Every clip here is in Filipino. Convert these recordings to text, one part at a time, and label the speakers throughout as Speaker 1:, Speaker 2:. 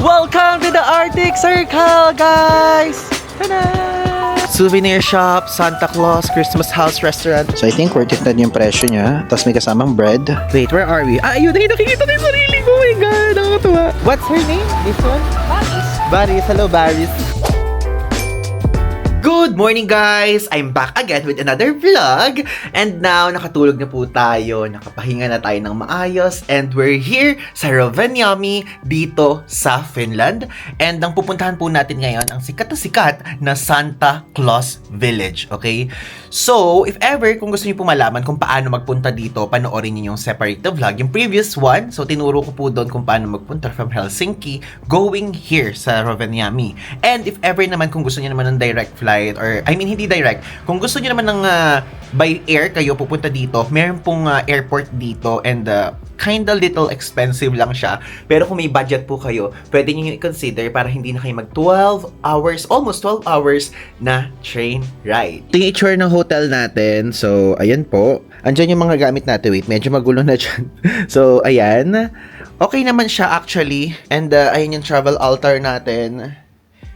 Speaker 1: Welcome to the Arctic Circle, guys! Ta-da! Souvenir shop, Santa Claus, Christmas house restaurant.
Speaker 2: So I think worth it na yung presyo niya. Tapos may kasamang bread.
Speaker 1: Wait, where are we? Ayun, nakikita ko yung sarili ko. Oh my God, nakakatuwa. What's her name? This one? Baris. Baris. Hello, Baris. Good morning, guys! I'm back again with another vlog. And now, nakatulog na po tayo. Nakapahinga na tayo ng maayos. And we're here sa Rovaniemi, dito sa Finland. And ang pupuntahan po natin ngayon, ang sikat na sikat na Santa Claus Village. Okay? So, if ever, kung gusto niyo po malaman kung paano magpunta dito, panoorin niyo yung separate na vlog. Yung previous one, so tinuro ko po doon kung paano magpunta from Helsinki, going here sa Rovaniemi. And if ever naman, kung gusto niyo naman ng direct flight, or I mean hindi direct, kung gusto niyo naman ng by air kayo pupunta dito, meron pong airport dito, and kinda little expensive lang siya, pero kung may budget po kayo, pwede niyo i-consider para hindi na kayo mag 12 hours, almost 12 hours na train ride. Ito yung itsura ng hotel natin. So ayan po, andyan yung mga gamit natin. Wait, medyo magulo na dyan. So ayan, okay naman siya actually, and ayan yung travel altar natin.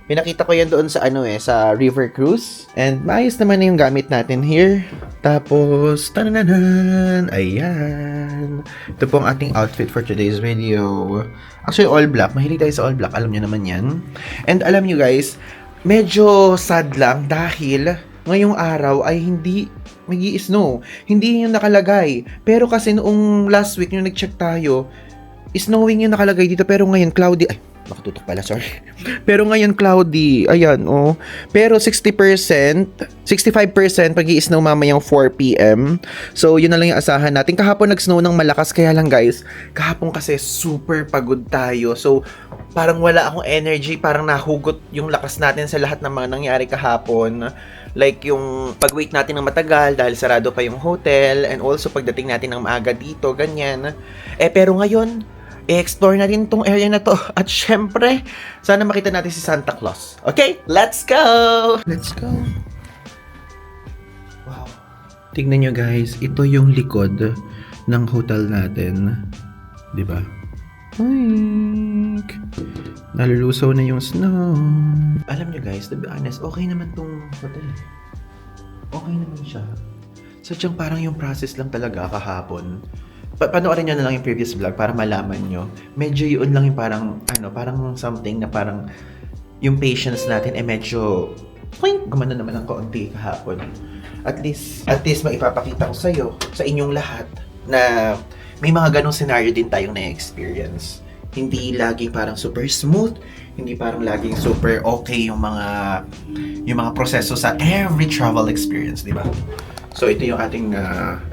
Speaker 1: Pinakita ko yan doon sa sa river cruise. And maayos naman na yung gamit natin here. Tapos, tanananan, ayan. Ito po ang ating outfit for today's video. Actually, all black. Mahilig tayo sa all black. Alam nyo naman yan. And alam nyo guys, medyo sad lang dahil ngayong araw ay hindi magi-snow. Hindi yung nakalagay. Pero kasi noong last week nung nag-check tayo, snowing yung nakalagay dito. Pero ngayon, cloudy. Ay, makatutok pala, sorry. Pero ngayon cloudy, ayan, oh. Pero 60%, 65% pag-i-snow mamayang 4 PM. So, yun na lang yung asahan natin. Kahapon nag-snow ng malakas, kaya lang guys, kahapon kasi super pagod tayo. So, parang wala akong energy, parang nahugot yung lakas natin sa lahat ng mga nangyari kahapon. Like yung pag-wait natin ng matagal dahil sarado pa yung hotel, and also pagdating natin ng maaga dito, ganyan. Pero ngayon, i-explore na rin tong area na to. At syempre, sana makita natin si Santa Claus. Okay, let's go! Let's go! Wow. Tignan nyo guys, ito yung likod ng hotel natin. Diba? Oink! Nalulusaw na yung snow. Alam nyo guys, to be honest, okay naman tong hotel. Okay naman siya. Sadyang parang yung process lang talaga kahapon. Panoorin nyo na lang yung previous vlog para malaman nyo. Medyo yun lang yung parang, parang something na parang yung patience natin medyo gumana naman ng kaunti kahapon. At least maipapakita ko sa'yo, sa inyong lahat, na may mga ganong scenario din tayong na-experience. Hindi laging parang super smooth, hindi parang laging super okay yung mga proseso sa every travel experience, di ba? So, ito yung ating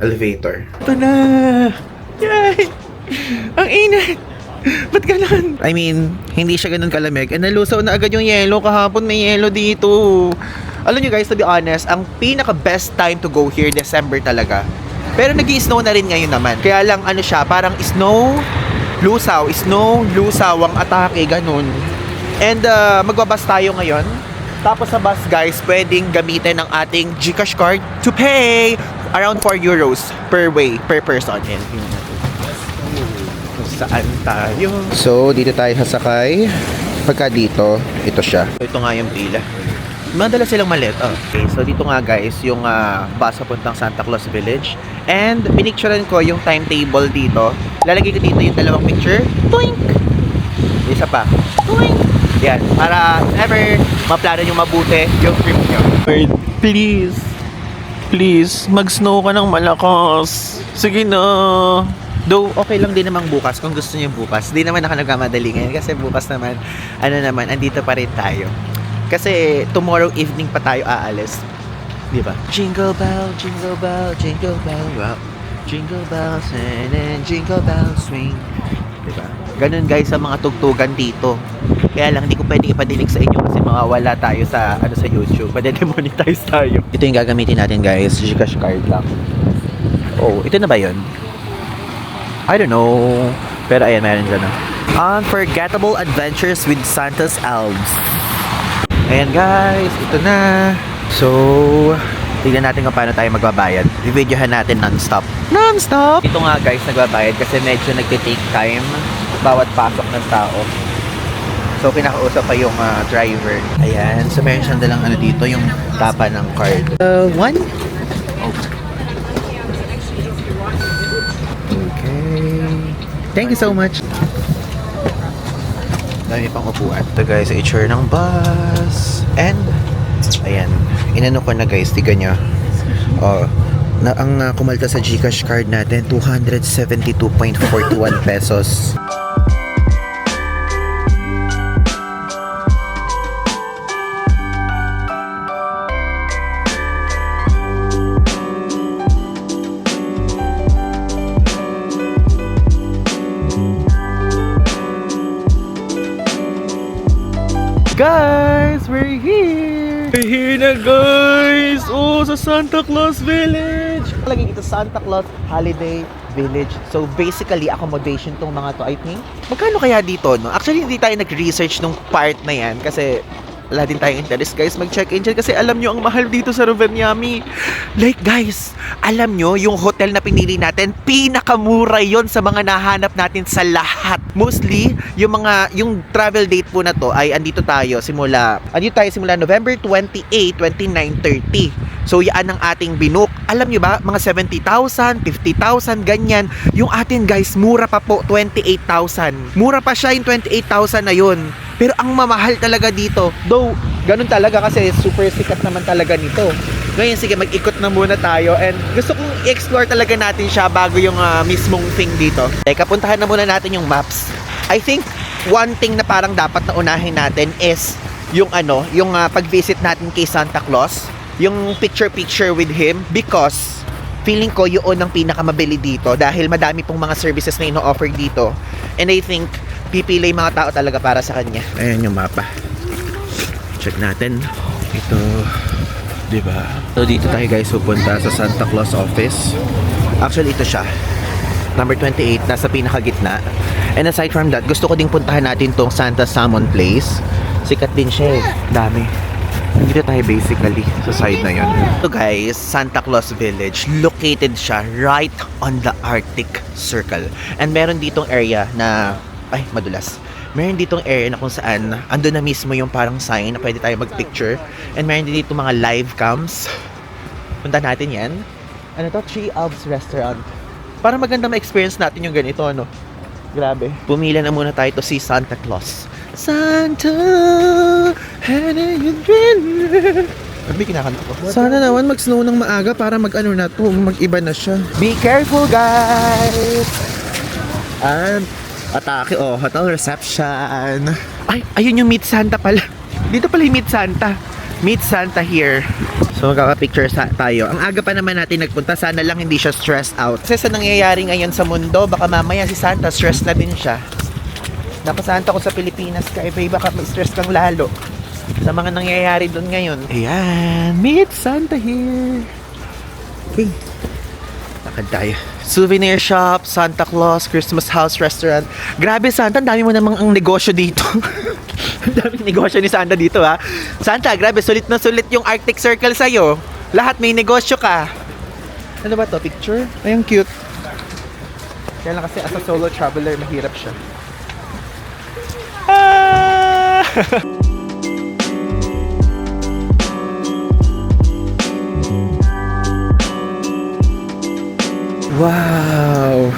Speaker 1: elevator. Ito na! Yay! Ang init! Ba't ganun? I mean, hindi siya ganun kalamig. And nalusaw na agad yung yelo. Kahapon may yelo dito. Alam nyo guys, to be honest, ang pinaka-best time to go here, December talaga. Pero nag-i-snow na rin ngayon naman. Kaya lang siya, parang snow, lusaw ang atake, ganun. And magbabas tayo ngayon. Tapos sa bus guys, pwedeng gamitin ng ating GCash card to pay around 4 euros per way, per person. And saan tayo? So, dito tayo sasakay. Pagka dito, ito siya. Ito nga yung pila. Madala silang malit. Okay, so dito nga guys, yung bus papuntang Santa Claus Village. And pinicturean ko yung timetable dito. Lalagay ko dito yung dalawang picture. Toink! Isa pa. Toink! Yan, para ever maplano nyo mabuti yung trip nyo. Please, mag-snow ka ng malakas. Sige na. Though, okay lang din namang bukas kung gusto nyo bukas. Di naman ako nagmamadali ngayon kasi bukas naman, andito pa rin tayo. Kasi tomorrow evening pa tayo aalis. Di ba? Jingle bell, jingle bell, jingle bell rock. Jingle bells and jingle bells swing. Di ba? Ganun guys sa mga tugtugan dito. Kaya lang, hindi ko pwedeng ipadinig sa inyo kasi mawawala tayo sa YouTube. Pwede-demonetize tayo. Ito yung gagamitin natin guys. GCash card lang. Oh, ito na ba yun? I don't know. Pero ayan, meron dyan na. Unforgettable Adventures with Santa's Elves. Ayan guys, ito na. So, tignan natin kung paano tayo magbabayad. I-videohan natin non-stop. Non-stop! Ito nga guys, nagbabayad kasi medyo nagtitake time bawat pasok ng tao. So, kinakausap pa yung driver. Ayan. So, meron siyang dalang ano dito, yung tapa ng card. One? Okay. Thank you so much. Dami pang upuan. Ito guys, itsure ng bus. And, ayan. Inano ko na guys, tiga nyo. Oh, na ang kumalta sa GCash card natin, 272.41 pesos. Guys, we're here! We're here na guys! Oh, sa Santa Claus Village! Lagi dito Santa Claus Holiday Village. So basically, accommodation tong mga to, I think. Magkano kaya dito, no? Actually, hindi tayo nag-research nung part na yan kasi wala din tayong interest guys mag-check-in dyan kasi alam nyo ang mahal dito sa Rovaniemi. Like guys, alam nyo yung hotel na pinili natin, pinakamura yon sa mga nahanap natin sa lahat. Mostly, yung travel date po na to ay andito tayo simula November 28, 29, 30. So yan ang ating binook. Alam nyo ba, mga 70,000, 50,000, ganyan. Yung atin guys, mura pa po, 28,000. Mura pa siya yung 28,000 na yun. Pero ang mamahal talaga dito, though ganun talaga kasi super sikat naman talaga nito. Ngayon sige, mag-ikot na muna tayo and gusto kong i-explore talaga natin siya bago yung mismong thing dito. Teka, puntahan na muna natin yung maps. I think one thing na parang dapat na unahin natin is yung pag-visit natin kay Santa Claus, yung picture with him because feeling ko yun ang pinakamabili dito dahil madami pong mga services na ino-offer dito. And I think pipili yung mga tao talaga para sa kanya. Ayan yung mapa. Check natin. Ito, diba? So dito tayo guys pupunta sa Santa Claus office. Actually ito siya. Number 28, nasa pinakagitna. And aside from that, gusto ko ding puntahan natin tong Santa Salmon Place. Sikat din siya eh. Dami. Dito tayo basically sa side na yun. So guys, Santa Claus Village. Located siya right on the Arctic Circle. And meron ditong area na madulas. Meron ditong area na kung saan ando na mismo yung parang sign na pwede tayo magpicture. And meron din dito mga live cams. Punta natin yan. Ano to? Tree Elves Restaurant. Para maganda ma-experience natin yung ganito, ano? Grabe. Pumila na muna tayo to see Santa Claus. Santa, had you been? May kinakanta ko.
Speaker 2: Sana naman mag-snow ng maaga para mag-ano na to, mag-iba na siya.
Speaker 1: Be careful, guys! And atake, hotel reception. Ay, ayun yung Meet Santa pala. Dito pala yung Meet Santa. Meet Santa here. So magkaka-picture tayo. Ang aga pa naman natin nagpunta, sana lang hindi siya stressed out. Kasi sa nangyayari ngayon sa mundo, baka mamaya si Santa stressed na din siya. Napasanta ko sa Pilipinas ka, baka ma-stress kang lalo sa mga nangyayari doon ngayon. Ayan, Meet Santa here. Okay. Lakad tayo. Souvenir shop, Santa Claus, Christmas house, restaurant. Grabe Santa, ang dami mo namang ang negosyo dito. Ang daming negosyo ni Santa dito ha. Santa, grabe, sulit na sulit yung Arctic Circle sa'yo. Lahat may negosyo ka. Ano ba to? Picture? Ay, ang cute. Kaya lang kasi as a solo traveler, mahirap siya. Ah! Wow!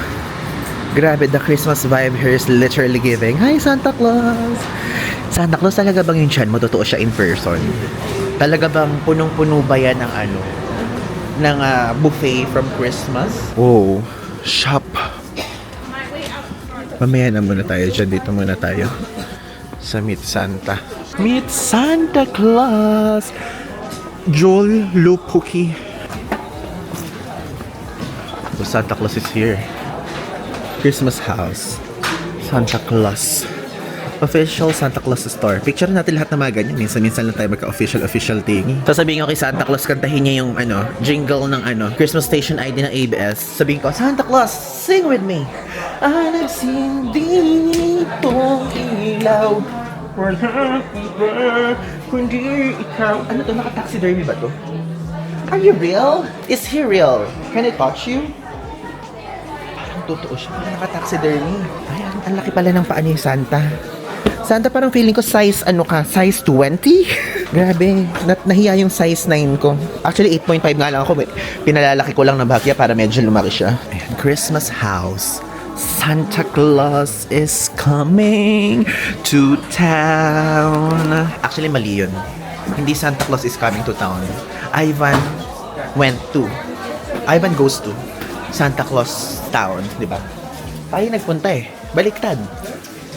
Speaker 1: Grabe, the Christmas vibe here is literally giving. Hi, Santa Claus! Santa Claus, talaga bang yung tiyan mo? Totoo siya in person? Talaga bang punong-puno ba yan ng buffet from Christmas? Oh, shop. Mamaya na muna tayo dyan. Dito muna tayo sa Meet Santa. Meet Santa Claus! Joel Lupuki. So Santa Claus is here. Christmas house. Santa Claus. Official Santa Claus store. Picture natin lahat ng mga ganyan. Minsan-minsan lang tayo magka-official thingy. Sasabihin ko kay Santa Claus, kantahin niya yung jingle ng Christmas station ID ng ABS. Sabihin ko, Santa Claus, sing with me. Nagsindi itong ilaw. Wala iba, kundi ikaw. Ano to? Naka-taxidermy ba to? Are you real? Is he real? Can I touch you? Parang totoo siya. Parang naka-taxidermy. Ay, ang laki pala ng paa ni Santa.
Speaker 2: Santa, parang feeling ko size, size 20? Grabe, nahiya yung size 9 ko. Actually, 8.5 nga lang ako. Pinalalaki ko lang na bahagya para medyo lumaki siya. Ayan, Christmas house. Santa Claus is coming to town. Actually, mali yun. Hindi Santa Claus is coming to town. Ivan goes to Santa Claus town, di ba? Tayo nagpunta eh. Baliktad.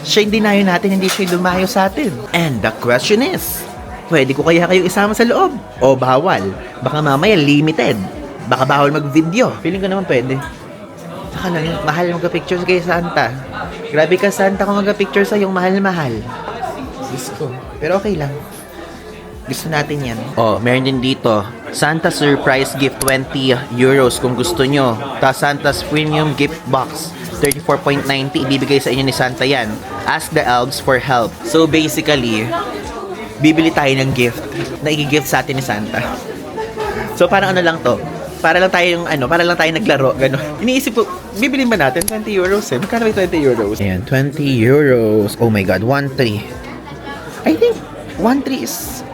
Speaker 2: Siya yung dinayo natin, hindi siya yung dumayo sa atin. And the question is, pwede ko kaya kayong isama sa loob? O bawal? Baka mamaya limited. Baka bawal mag-video. Feeling ko naman pwede. Saka lang, mahal mag-picture kay Santa. Grabe ka, Santa, kung mag-picture sa yung mahal-mahal. Diyos ko. Pero okay lang. Gusto natin yan. Oh, meron din dito. Santa Surprise Gift 20 euros kung gusto nyo. Tapos Santa's Premium Gift Box 34.90 ibibigay sa inyo ni Santa yan. Ask the elves for help. So basically, bibili tayo ng gift na i-gift sa atin ni Santa. So parang ano lang to? Para lang tayo naglaro, gano'n. Iniisip ko, bibilin ba natin 20 euros eh? Magkano ba 20 euros? Ayan, 20 euros. Oh my God, 1.3. I think 1.3 is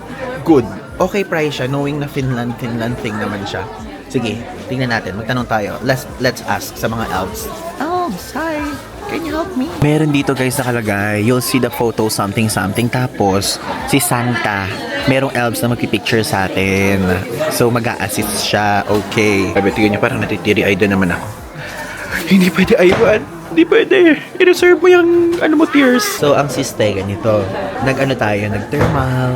Speaker 2: good. Okay price siya, knowing na Finland thing naman siya. Sige, tingnan natin. Magtanong tayo. Let's ask sa mga elves. Elves, hi! Can you help me? Meron dito guys nakalagay. You'll see the photo something. Tapos, si Santa, merong elves na magpipicture sa atin. So, mag-a-assist siya. Okay. Sabi, tingnan niyo, parang natitiri-eyed na naman ako. Hindi pwede, Ivan. Hindi pwede. I-reserve mo yung, tears. So, ang siste, ganito. Nag-thermal.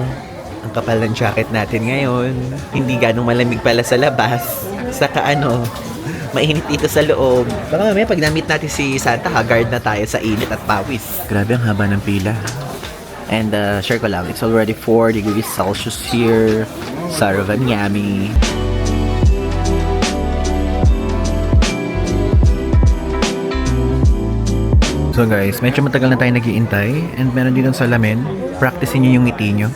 Speaker 2: Ang kapal ng jacket natin ngayon. Hindi ganong malamig pala sa labas. Saka mainit dito sa loob. Baka mamaya pag na-meet natin si Santa, haggard na tayo sa init at pawis. Grabe ang haba ng pila. And share ko lang, it's already 4 degrees Celsius here sa Rovaniemi. So guys, medyo matagal na tayo nag-iintay and meron din ng salamin. Practicein nyo yung ngiti nyo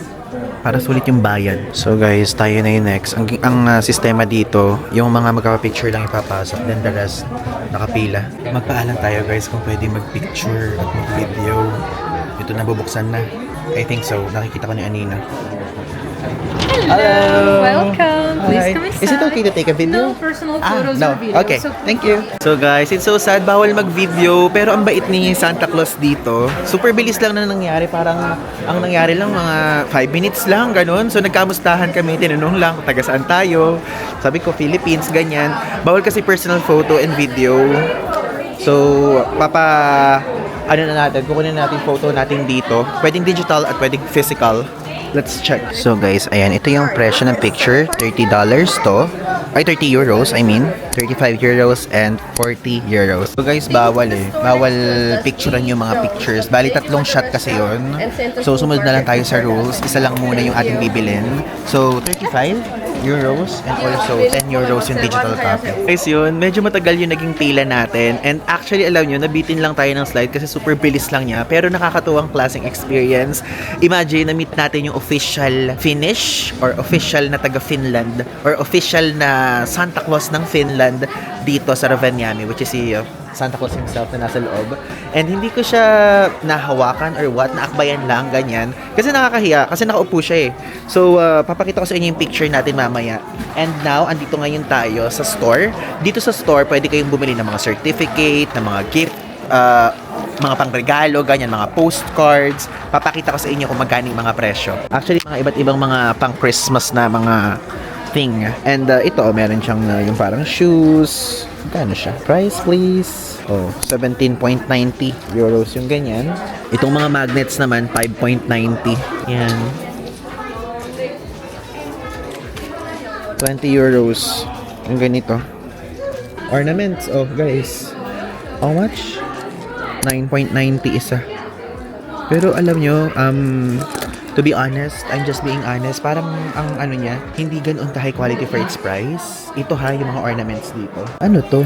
Speaker 2: para sulit yung bayad. So guys, tayo na yung next. Ang sistema dito, yung mga magpapicture lang ipapasok, then the rest nakapila. Magpaalam tayo guys kung pwede mag-picture at mag-video. Ito na, bubuksan na. I think so. Nakikita ko ni Anina.
Speaker 3: Hello! Welcome! Please
Speaker 2: Hi.
Speaker 3: come inside.
Speaker 2: Is it okay to take a video?
Speaker 3: No personal photos
Speaker 2: no.
Speaker 3: or videos.
Speaker 2: Okay,
Speaker 3: So,
Speaker 2: thank you. So guys, it's so sad, bawal mag-video, pero ang bait ni Santa Claus dito. Super bilis lang na nangyari, parang ang nangyari lang mga 5 minutes lang, ganun. So nagkamustahan kami, tinanong lang kung taga saan tayo. Sabi ko, Philippines, ganyan. Bawal kasi personal photo and video. So, kukunin natin photo natin dito. Pwedeng digital at pwedeng physical. Let's check. So guys, ayan, ito yung presyo ng picture. $30 to. Ay, 30 euros, I mean. 35 euros and 40 euros. So guys, bawal eh. Bawal picturean yung mga pictures. Bali, 3 shot kasi yun. So, sumunod na lang tayo sa rules. Isa lang muna yung ating bibilin. So, 35 euros and also 10 euros yung digital copy. Guys, yun, medyo matagal yung naging pila natin. And actually, alam nyo, nabitin lang tayo ng slide kasi super bilis lang niya. Pero nakakatuwang klaseng experience. Imagine, na-meet natin yung official Finnish or official na taga Finland or official na Santa Claus ng Finland dito sa Rovaniemi, which is si Santa Claus himself na nasa loob. And hindi ko siya nahawakan or what, naakbayan lang, ganyan. Kasi nakakahiya, kasi nakaupo siya eh. So, papakita ko sa inyo yung picture natin mamaya. And now, andito ngayon tayo sa store. Dito sa store, pwede kayong bumili ng mga certificate, ng mga gift, mga pangregalo, ganyan, mga postcards. Papakita ko sa inyo kung magkano yung mga presyo. Actually, mga iba't ibang mga pang-Christmas na mga thing. And ito, meron siyang yung parang shoes. Magkano siya? Price, please. Oh, 17.90 euros yung ganyan. Itong mga magnets naman, 5.90. Yan. 20 euros yung ganito. Ornaments. Oh, guys. How much? 9.90 isa. Pero alam nyo, to be honest, I'm just being honest, parang ang ano niya, hindi ganoon ka-high quality for its price. Ito ha, yung mga ornaments dito. Ano to?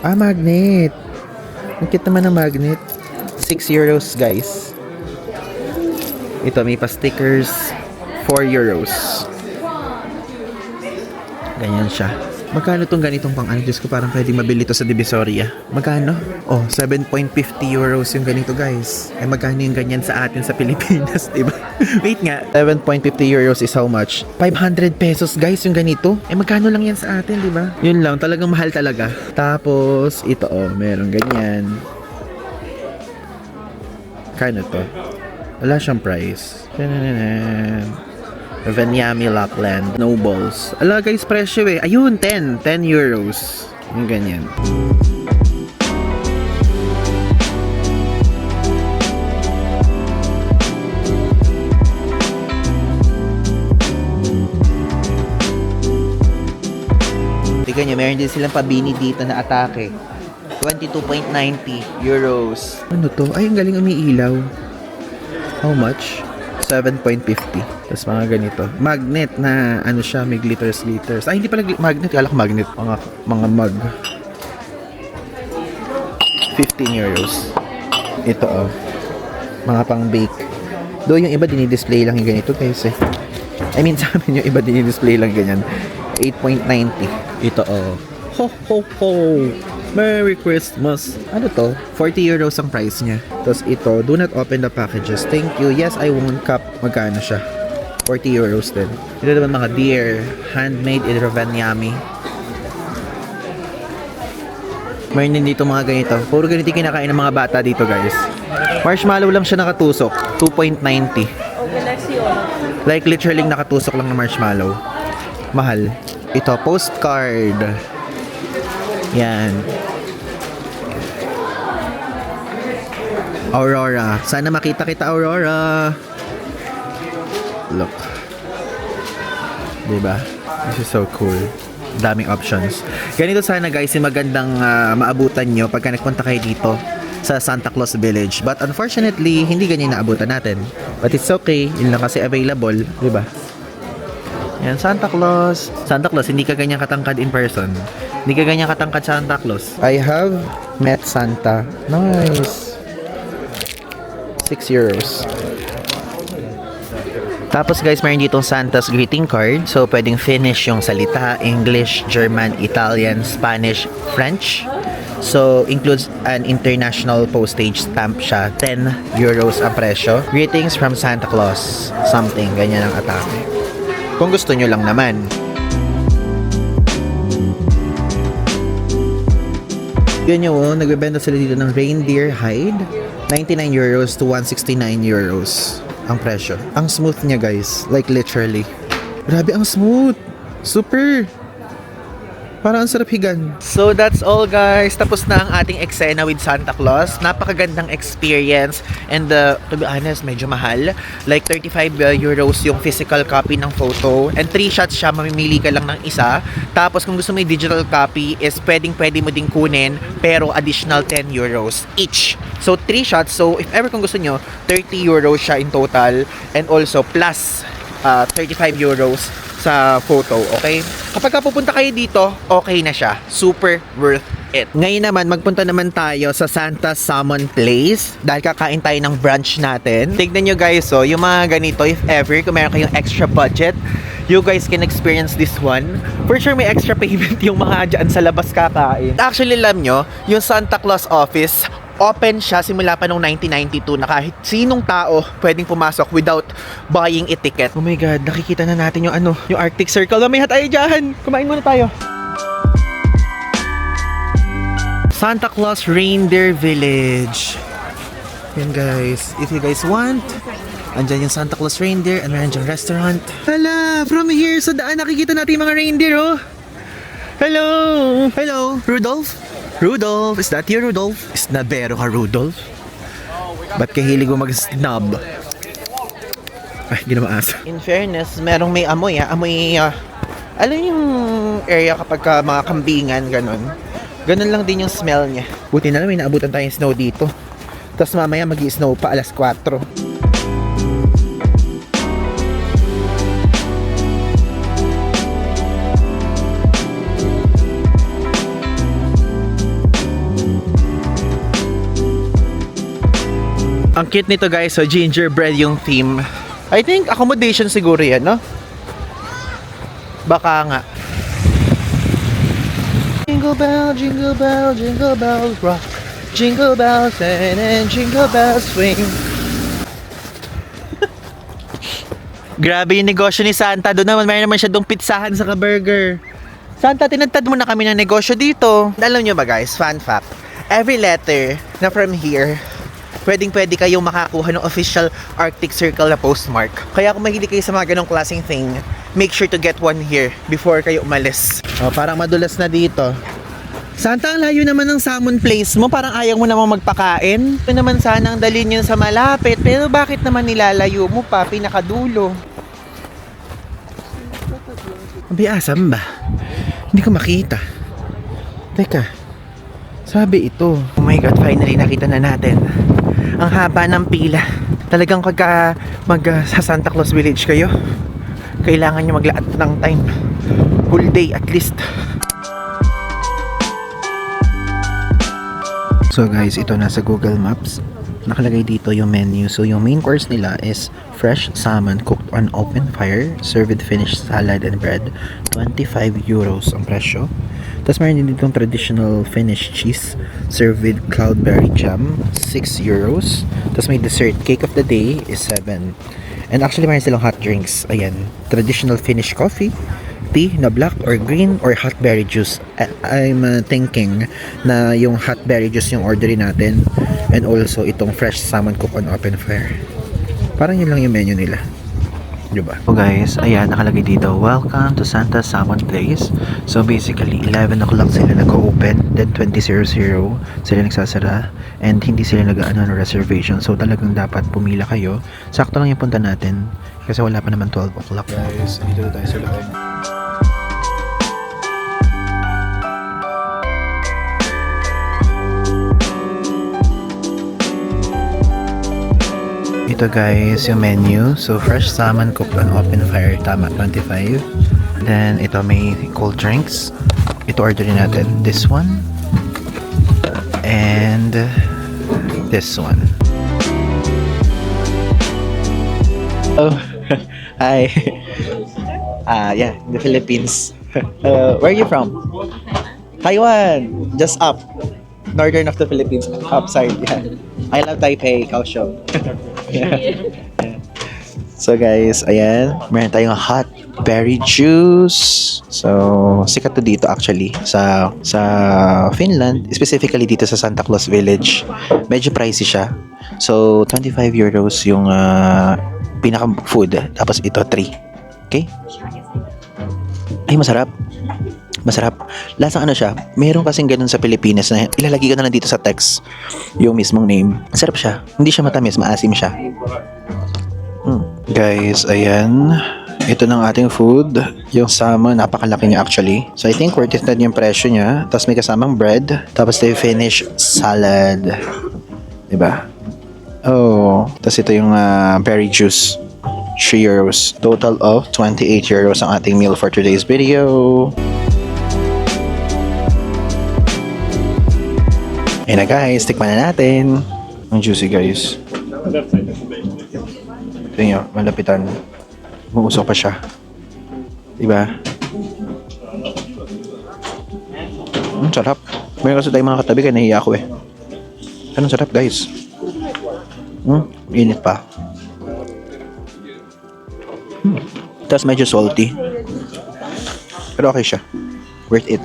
Speaker 2: Ah, magnet. Ang cute naman ng magnet. 6 euros, guys. Ito, may pa-stickers. 4 euros. Ganyan siya. Magkano tong ganitong pang ano? Diyos ko, parang pwede mabili to sa Divisoria. Magkano? Oh, 7.50 euros yung ganito, guys. Eh, magkano yung ganyan sa atin sa Pilipinas, diba? Wait nga. 7.50 euros is how much? 500 pesos, guys, yung ganito. Eh, magkano lang yan sa atin, diba? Yun lang, talagang mahal talaga. Tapos, ito, oh, meron ganyan. Kano to? Wala siyang price. Vanyami Lockland Nobles. Ala guys, presyo eh. Ayun, 10 euros. Yung ganyan. Tignan nyo, meron din silang pabini dito na atake. 22.90 euros. Ano to? Ay, ang galing umiilaw. How much? 7.50. Tapos mga ganito. Magnet na ano siya, may glitters. Ay, hindi pala magnet. Kala ko magnet. Mga mug. 15 euros. Ito oh. Mga pang bake. Do yung iba dinidisplay lang yung ganito guys eh. I mean sa amin yung iba dinidisplay lang ganyan. 8.90. Ito oh. Ho ho ho. Merry Christmas. Ano to? 40 euros ang price niya. Tapos ito, do not open the packages. Thank you. Yes, I want cup. Magkano siya? 40 euros din. Ito naman mga deer. Handmade in Rovaniemi. Mayroon din dito mga ganito. Puro ganito kinakain ng mga bata dito guys. Marshmallow lang siya nakatusok. 2.90. Like literally nakatusok lang na marshmallow. Mahal. Ito, postcard. Yan. Aurora. Sana makita kita, Aurora. Look. Diba? This is so cool. Daming options. Ganito sana guys, yung magandang maabutan nyo pagka nagpunta kayo dito sa Santa Claus Village. But unfortunately, hindi ganyan naabutan natin. But it's okay. Yun lang kasi available. Diba? Yan, Santa Claus. Santa Claus, hindi ka ganyan katangkad in person. Hindi ka ganyan katangkad Santa Claus. I have met Santa. Nice. 6 euros. Tapos guys, mayroon dito Santa's greeting card. So, pwedeng Finnish yung salita, English, German, Italian, Spanish, French. So, includes an international postage stamp siya. 10 euros ang presyo. Greetings from Santa Claus. Something, ganyan ang atake. Kung gusto nyo lang naman. Yun yun, nagbebenta sila dito ng reindeer hide. 99 euros to 169 euros ang presyo. Ang smooth niya guys, like literally. Grabe ang smooth. Super. Parang ang sarap higan. So that's all guys. Tapos na ang ating eksena with Santa Claus. Napakagandang experience. And to be honest, medyo mahal. Like 35 euros yung physical copy ng photo. And 3 shots siya, mamimili ka lang ng isa. Tapos kung gusto mo yung digital copy is pwede mo ding kunin. Pero additional 10 euros each. So 3 shots. So if ever kung gusto nyo, 30 euros siya in total. And also plus 35 euros sa photo, okay? Kapag pupunta kayo dito, okay na siya. Super worth it. Ngayon naman, magpunta naman tayo sa Santa Salmon Place dahil kakain tayo ng brunch natin. Tignan nyo guys, so, yung mga ganito, if ever, kung meron kayong extra budget, you guys can experience this one. For sure, may extra payment yung mga dyan sa labas kakain. Actually, alam nyo, yung Santa Claus office, open siya simula pa noong 1992 na kahit sinong tao pwedeng pumasok without buying a ticket. Oh my god, nakikita na natin yung yung Arctic Circle. Mamaya tayo dyan. Kumain muna tayo. Santa Claus Reindeer Village. Yan guys. If you guys want, andyan yung Santa Claus Reindeer and meron dyan restaurant. Hala, from here sa daan nakikita natin yung mga reindeer oh. Hello! Hello, Rudolph? Rudolph, is that you, Rudolph? Snabero ka, Rudolph? Ba't kahilig mo mag-snub? Ay, hindi na maasa. In fairness, merong may amoy, amoy, alam yung area kapag mga kambingan, ganun. Ganun lang din yung smell niya. Buti na lang, may naabutan tayong snow dito. Tapos mamaya mag-i-snow pa alas 4. Ang cute nito guys, so gingerbread yung theme. I think accommodation siguro yan, no? Baka nga. Jingle bell, jingle bell, jingle bells rock. Jingle bells and jingle bells swing. Grabe yung negosyo ni Santa. Doon naman, mayroon naman siya doong pizzahan sa ka-burger. Santa, tinagtad mo na kami ng negosyo dito. Alam nyo ba guys, fun fact, every letter na from here, pwede kayong makakuha ng official Arctic Circle na postmark. Kaya kung mahilig kayo sa mga ganong klaseng thing, make sure to get one here before kayo umalis. Oh, parang madulas na dito. Santa, ang layo naman ng salmon place mo. Parang ayaw mo namang magpakain. Ito naman sanang dalhin yun sa malapit. Pero bakit naman nilalayo mo pa? Pinakadulo. Asan ba? Hindi ko makita. Teka. Sabi ito. Oh my God, finally nakita na natin. Ang haba ng pila. Talagang pagka sa Santa Claus Village kayo, kailangan nyo maglaat ng time. Full day at least. So guys, ito nasa Google Maps. Nakalagay dito yung menu. So yung main course nila is fresh salmon cooked on open fire, served with finished salad and bread. 25 euros ang presyo. Tapos meron din ditong traditional Finnish cheese served with cloudberry jam, 6 euros. Tapos may dessert, cake of the day is 7. And actually meron silang hot drinks. Ayan, traditional Finnish coffee, tea na black or green or hot berry juice. I'm thinking na yung hot berry juice yung orderin natin, and also itong fresh salmon cooked on open fire. Parang yun lang yung menu nila, diba? So guys, ayan, nakalagay dito, welcome to Santa Salmon Place. So basically 11 o'clock sila nag-open, then 20:00 sila nagsasara, and hindi sila nag-ano ng reservation. So talagang dapat pumila kayo. Sakto lang yung punta natin kasi wala pa naman 12 o'clock. Guys, dito tayo sa loob. Ito guys, yung menu. So, fresh salmon cooked on open fire. Tama, 25. Then, ito may cold drinks. Ito orderin natin. This one. And this one. Oh, hi. Yeah, the Philippines. Where are you from? Taiwan. Just up. Northern of the Philippines. Upside, yeah. I love Taipei, Kaohsiung. Yeah. So guys, ayan, meron tayong hot berry juice. So, sikat to dito actually sa Finland, specifically dito sa Santa Claus Village. Medyo pricey siya. So, 25 euros yung pinaka food. Tapos ito 3. Okay? Ay, masarap. Masarap. Lasang ano siya, meron kasing ganun sa Pilipinas na ilalagay ko na lang dito sa text yung mismong name. Masarap siya. Hindi siya matamis, maasim siya. Guys, ayan. Ito ng ating food. Yung salmon, napakalaki niya actually. So I think worth it na yung presyo niya. Tapos may kasamang bread. Tapos tayo finish salad. Diba? Oh. Tapos ito yung berry juice. 3 euros. Total of 28 euros ang ating meal for today's video. Ayun na guys, tikman na natin. Ang juicy guys. Ito nyo, malapitan. Umuusok pa siya. Diba? Sarap. Mayroon kasi tayong mga katabi kaya nahiya ako eh. Anong sarap guys? Init pa. Tapos medyo salty. Pero okay siya. Worth it.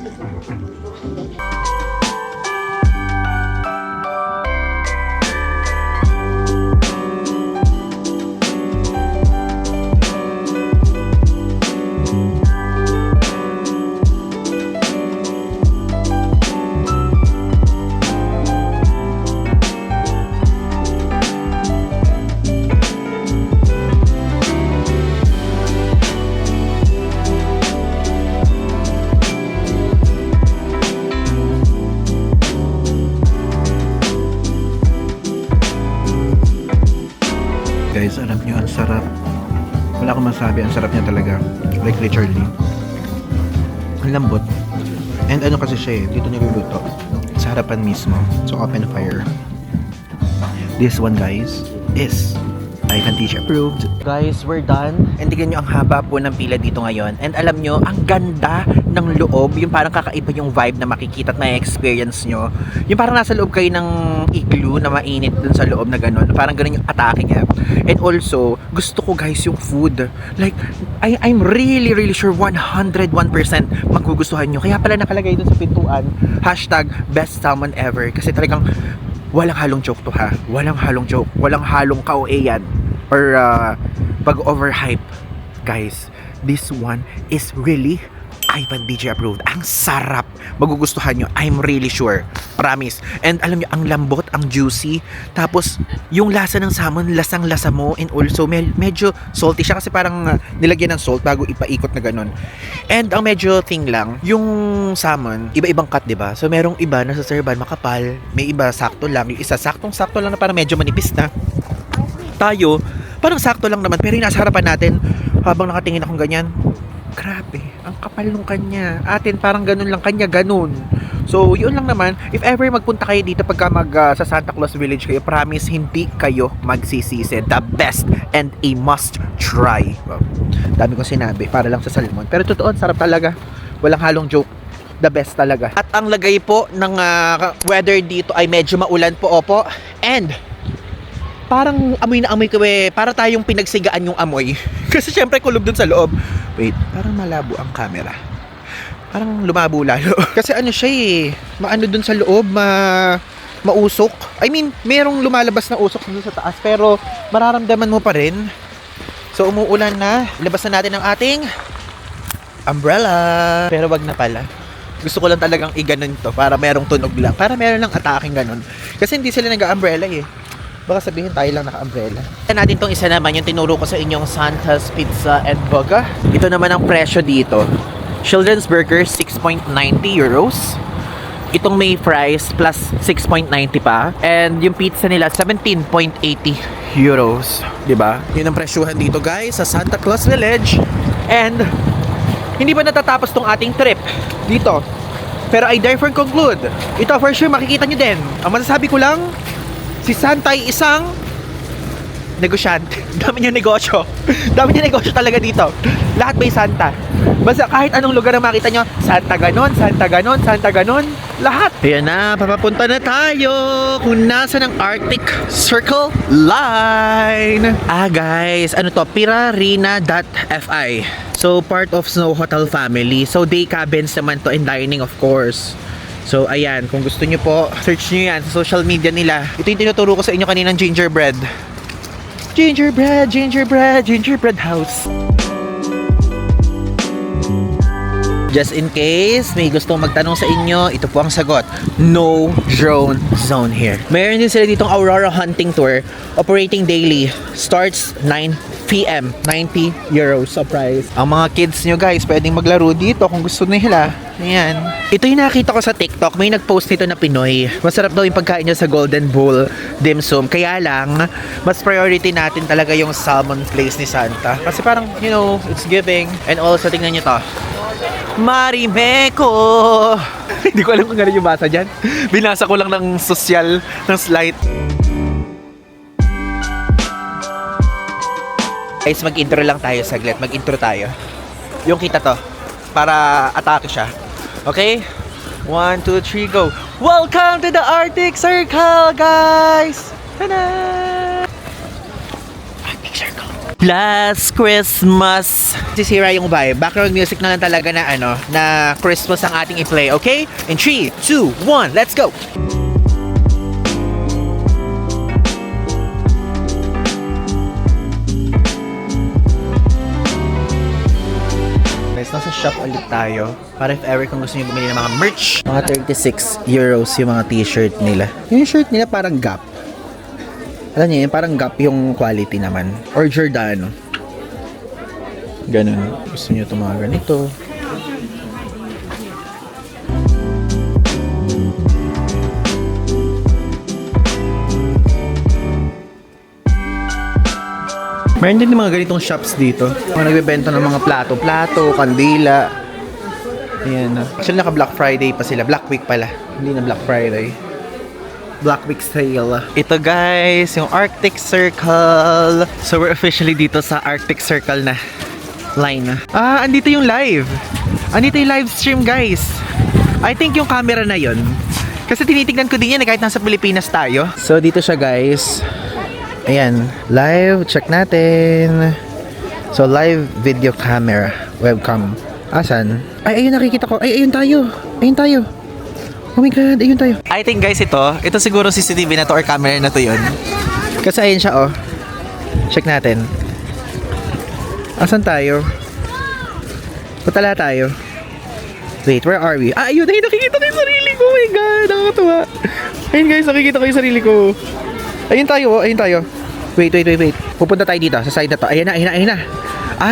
Speaker 2: Guys, alam nyo, ang sarap. Wala akong masabi, ang sarap niya talaga. Like literally. Ang lambot. And ano kasi siya eh, dito niluluto. Sa harapan mismo. So open fire. This one guys is Ivan DJ approved. Guys, we're done. And tignan nyo ang haba po ng pila dito ngayon. And alam nyo, ang ganda ng loob. Yung parang kakaiba yung vibe na makikita at na-experience nyo. Yung parang nasa loob kayo ng igloo na mainit dun sa loob na ganun. Parang ganun yung atake niya. And also, gusto ko guys yung food. Like, I'm really sure 101% magugustuhan nyo. Kaya pala nakalagay dun sa pintuan, #best salmon ever. Kasi talagang walang halong joke to ha. Walang halong joke. Walang halong ka-OA yan. Or pag-overhype. Guys, this one is really Ivan DJ approved. Ang sarap. Magugustuhan nyo. I'm really sure. Promise. And alam nyo, ang lambot, ang juicy. Tapos, yung lasa ng salmon, lasang-lasa mo. And also, medyo salty siya kasi parang nilagyan ng salt bago ipaikot na ganun. And ang medyo thing lang, yung salmon, iba-ibang cut, diba? So, merong iba na sa serban makapal. May iba sakto lang. Yung isa, saktong-sakto lang na parang medyo manipis na. Tayo, parang sakto lang naman. Pero yung nasa harapan natin, habang nakatingin akong ganyan, grabe, ang kapal nung kanya. Atin parang ganun lang, kanya ganun. So, yun lang naman. If ever magpunta kayo dito pagka sa Santa Claus Village kayo, promise, hindi kayo magsisisi. The best and a must try. Wow. Dami kong sinabi para lang sa salmon. Pero totoo, sarap talaga. Walang halong joke. The best talaga. At ang lagay po ng weather dito ay medyo maulan po, opo. And parang amoy na amoy ko para tayong pinagsigaan yung amoy. Kasi syempre kulob dun sa loob. Wait, parang malabo ang camera. Parang lumabo lalo. Kasi ano siya maano dun sa loob, mausok. I mean, merong lumalabas na usok dun sa taas, pero mararamdaman mo pa rin. So umuulan na, labas na natin ang ating umbrella. Pero wag na pala. Gusto ko lang talagang iganon to para merong tunog lang. Para meron lang ataking ganon. Kasi hindi sila nag-umbrella Baka sabihin tayo lang naka-umbrella. Natin tong isa naman, yung tinuro ko sa inyong Santa's Pizza and Burger. Ito naman ang presyo dito. Children's Burger, 6.90 euros. Itong may fries plus 6.90 pa. And yung pizza nila, 17.80 euros. Diba? Yun ang presyuhan dito guys sa Santa Claus Village. And hindi pa natatapos tong ating trip dito. Pero I therefore conclude, ito for sure makikita nyo din. Ang masasabi ko lang, si Santa ay isang negosyante. Dami niya negosyo. Dami niya negosyo talaga dito. Lahat may Santa. Basta kahit anong lugar na makita nyo, Santa ganon, Santa ganon, Santa ganon. Lahat. Ayan na, papapunta na tayo kung nasa ng Arctic Circle Line. Guys, ano to? Pirarina.fi. So, part of Snow Hotel family. So, day cabins naman to and dining of course. So, ayan, kung gusto nyo po, search nyo yan sa social media nila. Ito yung tinuturo ko sa inyo kaninang gingerbread. Gingerbread, gingerbread, gingerbread house. Just in case may gustong magtanong sa inyo, ito po ang sagot. No drone zone here. Mayroon din sila ditong Aurora Hunting Tour, operating daily. Starts 9 p.m. 90 euros sa price. Ang mga kids nyo guys, pwedeng maglaro dito kung gusto nila. Ayan. Ito yung nakita ko sa TikTok. May nag-post nito na Pinoy. Masarap daw yung pagkain niya sa Golden Bowl dim sum. Kaya lang, mas priority natin talaga yung salmon place ni Santa. Kasi parang, you know, it's giving. And also, tingnan nyo to. Marimeco! Hindi ko alam kung gano'n yung basa dyan. Binasa ko lang ng social, ng slight. Guys, mag-intro lang tayo saglit. Mag-intro tayo. Yung kita to. Para atake siya. Okay? 1, 2, 3, go! Welcome to the Arctic Circle, guys! Tada! Arctic Circle. Last Christmas. Sisira yung vibe. Background music na lang talaga na na Christmas ang ating i-play, okay? In 3, 2, 1, let's go! Guys, nasa shop ulit tayo. Para if ever kung gusto nyo bumili ng mga merch. Mga 36 euros yung mga t-shirt nila. Yung shirt nila parang Gap. Alam niyo yun, parang Gap yung quality naman. Or Giordano. Ganun. Gusto nyo itong mga ganito. Meron din mga ganitong shops dito. Mga nagbebenta ng mga plato-plato, kandila. Ayan. Actually, naka Black Friday pa sila. Black Week pala. Hindi na Black Friday. Black Week sale. Ito guys, yung Arctic Circle. So we're officially dito sa Arctic Circle na line. Andito yung live. Andito yung live stream guys. I think yung camera na yon. Kasi tinitignan ko din yan kahit nasa Pilipinas tayo. So dito siya guys. Ayan, live, check natin. So live video camera, webcam. Asan? Ay, ayun nakikita ko. Ay, ayun tayo. Ayun tayo. Oh my God, ayun tayo. I think guys ito siguro CCTV na to or camera na to yun. Kasi ayun siya oh. Check natin. Asan tayo? Patala tayo. Wait, where are we? Ayun, ayun, nakikita ko yung sarili ko. Oh my God, nakakatuwa. Ayun guys, nakikita ko yung sarili ko. Ayun tayo oh, ayun tayo. Wait. Pupunta tayo dito sa side na to. Ayun na.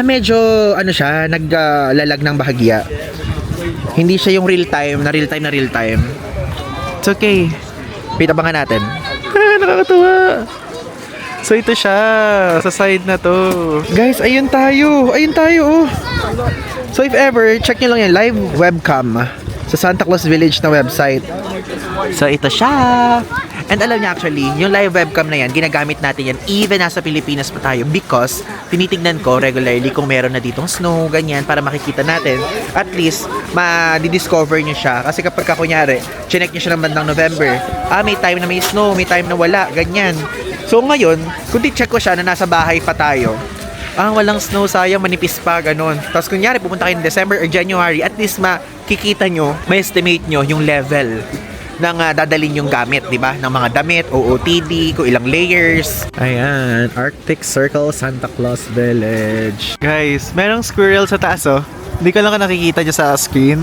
Speaker 2: Medyo ano siya, naglalag ng bahagya. Hindi siya yung real time. It's okay. Wait, abangan natin. Nakakatuwa. So ito siya, sa side na to. Guys, ayun tayo oh. So if ever, check nyo lang yung live webcam sa Santa Claus Village na website. So ito siya. And alam niya actually, yung live webcam na yan, ginagamit natin yan even nasa Pilipinas pa tayo because tinitignan ko regularly kung meron na ditong snow, ganyan, para makikita natin. At least, ma-discover nyo siya. Kasi kapag kunyari, chinek nyo siya ng bandang November, may time na may snow, may time na wala, ganyan. So ngayon, kung check ko siya na nasa bahay pa tayo, walang snow, sayang, manipis pa, ganun. Tapos kunyari, pupunta kayo ng December or January, at least makikita nyo, may estimate nyo yung level ng dadalhin yung gamit, di ba? Ng mga damit, OOTD, kung ilang layers. Ayan, Arctic Circle, Santa Claus Village. Guys, merong squirrel sa taas, oh. Hindi ko lang nakikita niya sa screen.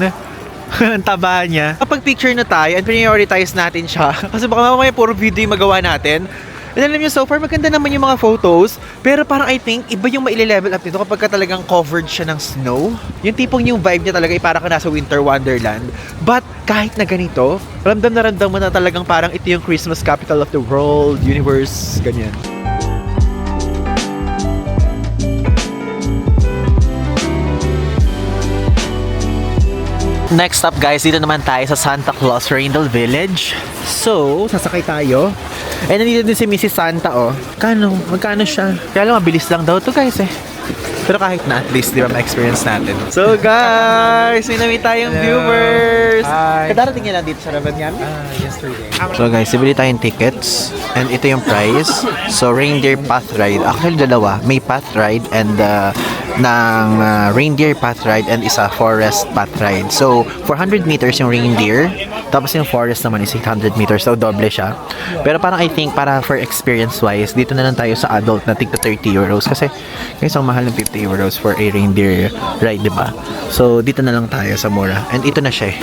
Speaker 2: Ang taba niya. Kapag picture na tayo, and prioritize natin siya. Kasi baka mamaya puro video yung magawa natin. And alam nyo, so far, maganda naman yung mga photos. Pero parang I think, iba yung maile-level up nito kapag talagang covered siya ng snow. Yung tipong yung vibe niya talaga ay parang ka nasa winter wonderland. But kahit na ganito, ramdam mo na talagang parang ito yung Christmas capital of the world, universe, ganyan. Next up guys, dito naman tayo sa Santa Claus Reindeer Village. So, sasakay tayo. And nandito din si Mrs. Santa, oh. Magkano siya? Kaya lang, mabilis lang daw to guys eh. Pero kahit na, at least, di ba, ma-experience natin. So guys, may nami tayong viewers. Hi. Kadarating niya lang dito sa Ravanyami?
Speaker 4: Yesterday.
Speaker 2: So guys, ibili tayong tickets. And ito yung price. So, reindeer path ride. Actually, dalawa. May path ride and reindeer path ride and isa forest path ride. So, 400 meters yung reindeer. Tapos yung forest naman is 800 meters. So, doble siya. Pero parang I think, para for experience-wise, dito na lang tayo sa adult na tigta 30 euros. Kasi, guys, ang mahal ng 50 euros for a reindeer ride, diba? So, dito na lang tayo sa mura. And ito na siya eh.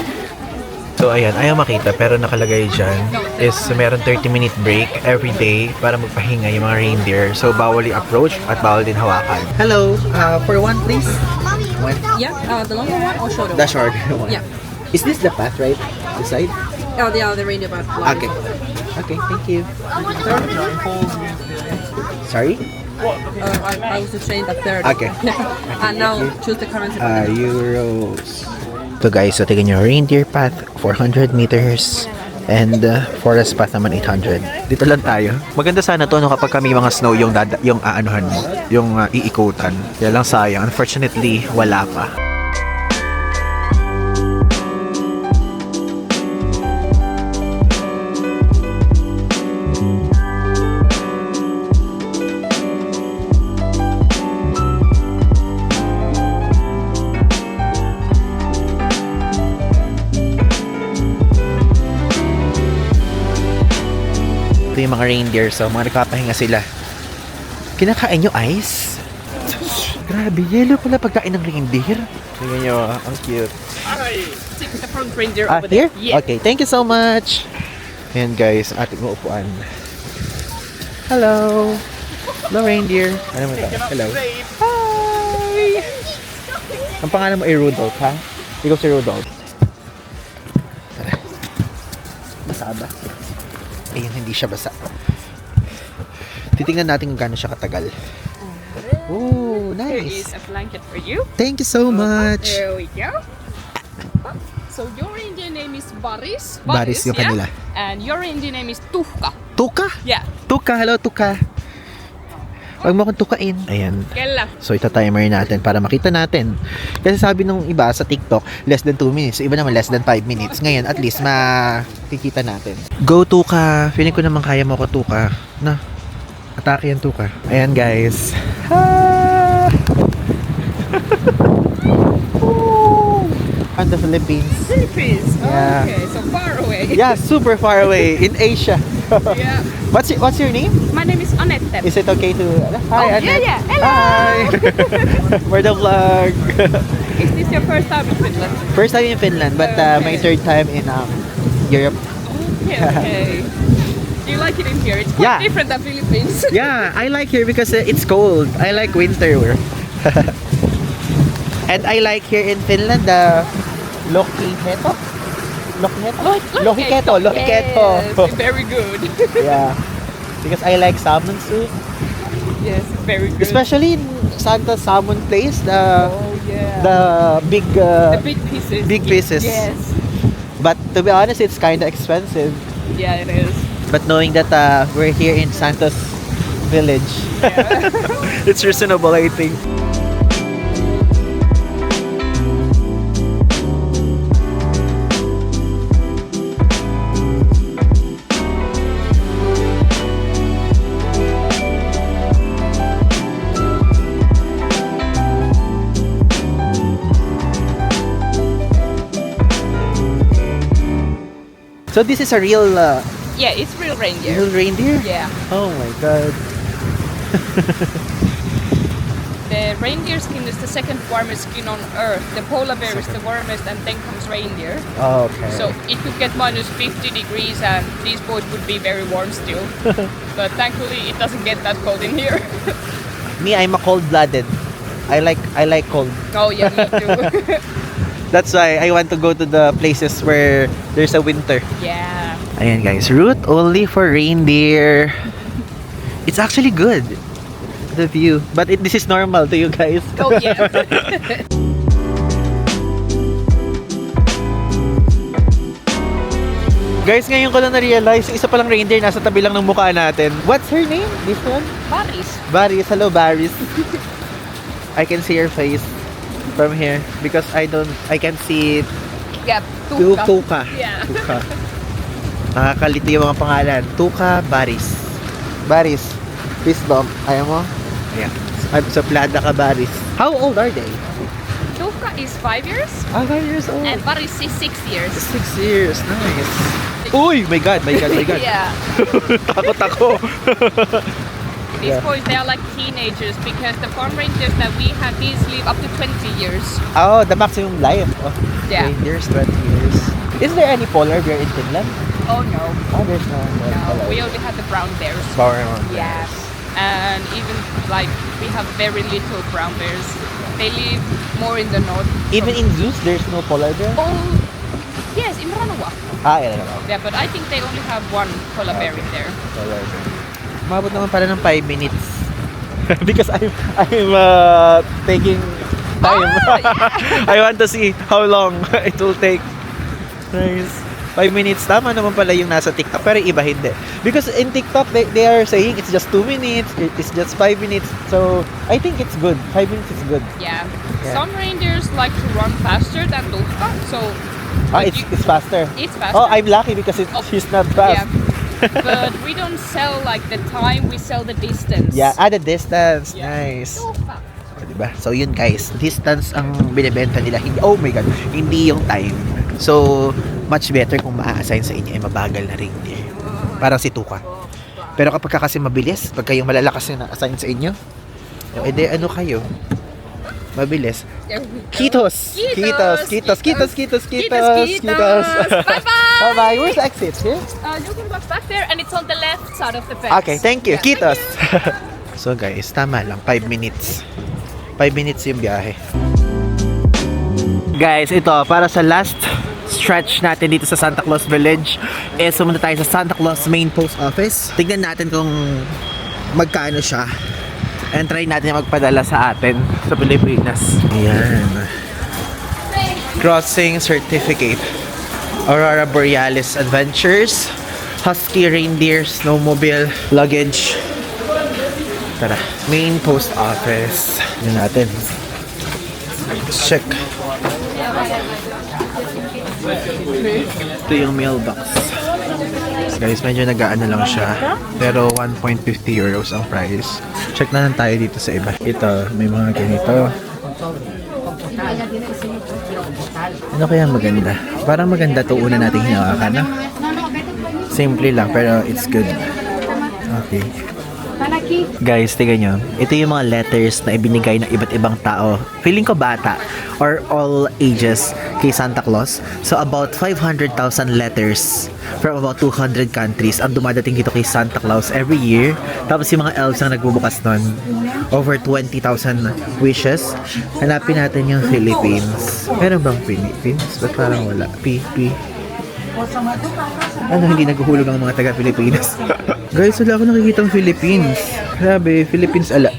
Speaker 2: So, ayan, ayaw makita, pero nakalagay dyan is meron 30-minute break every day para magpahinga yung mga reindeer. So, bawal i-approach at bawal din hawakan. Hello, for one please. One.
Speaker 3: Yeah, the longer one or shorter
Speaker 2: The
Speaker 3: one?
Speaker 2: short one.
Speaker 3: Yeah.
Speaker 2: Is this the path, right? The side?
Speaker 3: Oh, the reindeer path.
Speaker 2: Okay. Okay, thank you. Sorry?
Speaker 3: I was just saying the third.
Speaker 2: Okay.
Speaker 3: And now choose the currency.
Speaker 2: Euros. So guys, so tingnan nyo, reindeer path, 400 meters. And forest path naman 800. Dito lang tayo. Maganda sana to no, kapag kami mga snow yung aanuhan mo, yung iikutan. Kaya lang sayang. Unfortunately, wala pa. Yung mga reindeer, so mga nagpapahinga sila. Kinakain nyo ice? Grabe, yellow pala pagkain ng reindeer. Tingnan nyo, ang cute.
Speaker 3: The front reindeer over
Speaker 2: Here?
Speaker 3: there. Yeah.
Speaker 2: Okay, thank you so much. Ayan guys, ating upuan. Hello. Hello reindeer. Ano mo ito? Hello. Hi! Ang pangalan mo ay Rudolph, ha? Ikaw si Rudolph. Tara. Basa ba? Ayun, hindi siya basa. Titingnan natin kung gaano siya katagal. Oh,
Speaker 3: Here
Speaker 2: nice.
Speaker 3: is a blanket for you.
Speaker 2: Thank you so much.
Speaker 3: There we go. So your Indian name is Baris.
Speaker 2: Baris yung kanila.
Speaker 3: And your Indian name is Tuhka.
Speaker 2: Tuka?
Speaker 3: Yeah.
Speaker 2: Tuka, hello Tuka. Huwag mo akong tukain. Ayan.
Speaker 3: Kella.
Speaker 2: So ito timer natin para makita natin. Kasi sabi nung iba sa TikTok, less than 2 minutes. So, iba naman less than 5 minutes. Ngayon, at least makikita natin. Go Tuka. Feeling ko naman kaya mo ko Tuka. Na. Atake yan Tuka. Ayan guys. Ah! On the Philippines.
Speaker 3: Philippines.
Speaker 2: Yeah.
Speaker 3: Okay, so far away.
Speaker 2: Yeah, super far away in Asia.
Speaker 3: Yeah.
Speaker 2: What's your name?
Speaker 3: My name is Annette.
Speaker 2: Is it okay to... Hi, Annette.
Speaker 3: yeah. Hello.
Speaker 2: Hi. For the vlog.
Speaker 3: Is this your first time in Finland?
Speaker 2: First time in Finland, but my
Speaker 3: Okay.
Speaker 2: third time in Europe.
Speaker 3: Okay. Do you like it in here? It's quite
Speaker 2: Yeah.
Speaker 3: different than Philippines.
Speaker 2: Yeah, I like here because it's cold. I like winter. And I like here in Finland the Lohiketo. Lohiketo.
Speaker 3: Yes, very good.
Speaker 2: Yeah. Because I like salmon soup.
Speaker 3: Yes, very good.
Speaker 2: Especially in Santa Salmon Place,
Speaker 3: Oh yeah.
Speaker 2: the big
Speaker 3: The big pieces.
Speaker 2: big pieces.
Speaker 3: Yes.
Speaker 2: But to be honest, it's kind of expensive.
Speaker 3: Yeah, it is.
Speaker 2: But knowing that we're here in Santa's village,
Speaker 3: Yeah.
Speaker 2: it's reasonable, I think. So this is a real
Speaker 3: Yeah, it's real reindeer.
Speaker 2: reindeer?
Speaker 3: Yeah.
Speaker 2: Oh my god.
Speaker 3: The reindeer skin is the second warmest skin on Earth. The polar bear is the warmest, and then comes reindeer.
Speaker 2: Oh, okay.
Speaker 3: So it could get minus 50 degrees, and these boys would be very warm still. But thankfully, it doesn't get that cold in here.
Speaker 2: Me, I'm a cold-blooded. I like cold.
Speaker 3: Oh yeah, me too.
Speaker 2: That's why I want to go to the places where there's a winter.
Speaker 3: Yeah.
Speaker 2: Ayan guys, route only for reindeer. It's actually good, the view. But this is normal to you guys.
Speaker 3: Oh yeah.
Speaker 2: Guys, ngayon ko lang na-realize, yung isa palang reindeer nasa tabi lang ng mukha natin. What's her name? This one?
Speaker 3: Baris.
Speaker 2: Baris. Hello, Baris. I can see your face from here because I can see
Speaker 3: Yeah.
Speaker 2: Tuka.
Speaker 3: Yeah.
Speaker 2: Tuka. Nakakalito yung mga pangalan. Tuka, Baris. Baris, please bump. Ayaw mo? Yeah. Suplada ka, Baris. How old are they?
Speaker 3: Tuka is 5 years,
Speaker 2: 5 years old.
Speaker 3: and Baris is 6 years.
Speaker 2: 6 years. Nice. Uy! My God.
Speaker 3: Yeah.
Speaker 2: Takot ako.
Speaker 3: These
Speaker 2: Yeah.
Speaker 3: boys, they are like teenagers because the farm rangers that we have, these live up to 20 years.
Speaker 2: Oh, the maximum life of
Speaker 3: Yeah.
Speaker 2: reindeers, 20 years. Is there any polar bear in Finland?
Speaker 3: Oh no.
Speaker 2: Oh, there's no
Speaker 3: No, we only have the brown bears.
Speaker 2: Power
Speaker 3: Yeah. And even like we have very little brown bears. They live more in the north.
Speaker 2: Even in zoos, there's no polar bear?
Speaker 3: Oh, yes, in Ranua.
Speaker 2: Yeah, no.
Speaker 3: Yeah, but I think they only have one polar bear in there.
Speaker 2: Polar bear. Umabot naman pala ng 5 minutes. Because I'm taking time. I want to see how long it will take. Nice. 5 minutes, tama naman pala yung nasa TikTok. Pero iba hindi. Because in TikTok, they are saying it's just 2 minutes, it's just 5 minutes. So, I think it's good. 5 minutes is good.
Speaker 3: Yeah.
Speaker 2: Yeah.
Speaker 3: Some reindeers like to run faster than Tuka, so
Speaker 2: It's faster.
Speaker 3: it's faster.
Speaker 2: Oh, I'm lucky because she's not fast.
Speaker 3: Yeah. But we don't sell like the time, we sell the distance.
Speaker 2: Yeah, the distance.
Speaker 3: Yeah.
Speaker 2: Nice.
Speaker 3: Tuka.
Speaker 2: Diba? So yun guys, distance ang binibenta nila. Hindi, oh my god, hindi yung time. So, much better kung maa-assign sa inyo ay mabagal na reindeer. Parang si Tuka. Pero kapag kasi mabilis, pag kayong malalakas yung na-assign sa inyo, edi ano kayo? Mabilis.
Speaker 3: There we go.
Speaker 2: Kitos!
Speaker 3: Kitos!
Speaker 2: Kitos! Kitos! Kitos!
Speaker 3: Kitos! Bye-bye!
Speaker 2: Bye-bye! Where's the exit? Here?
Speaker 3: You can walk back there and it's on the left side of the fence.
Speaker 2: Okay, thank you.
Speaker 3: Yeah.
Speaker 2: Kitos! So guys, tama lang. 5 minutes. 5 minutes yung biyahe. Guys, ito, para sa last stretch natin dito sa Santa Claus Village, sumunta tayo sa Santa Claus Main Post Office. Tignan natin kung magkano siya. And try natin magpadala sa atin sa Pilipinas. Ayan. Crossing certificate. Aurora Borealis Adventures. Husky Reindeer Snowmobile Luggage. Tara. Main post office. Yun natin. Check. Ito yung mailbox. Guys, medyo nag-aano lang siya. Pero 1.50 euros ang price. Check na lang tayo dito sa iba. Ito, may mga ganito. Ano kaya maganda? Parang maganda to una nating hinawakan, no? Simple lang, pero it's good. Okay. Guys, tingnan nyo. Ito yung mga letters na ibinigay ng iba't ibang tao. Feeling ko bata or all ages kay Santa Claus. So about 500,000 letters from about 200 countries ang dumadating dito kay Santa Claus every year. Tapos yung mga elves ang nagbubukas nun. Over 20,000 wishes. Hanapin natin yung Philippines. Meron bang Philippines? Ba't parang wala? Ano, hindi naghuhulog ang mga taga-Pilipinas? Guys, wala ako nakikita ng Philippines. Grabe, Philippines ala.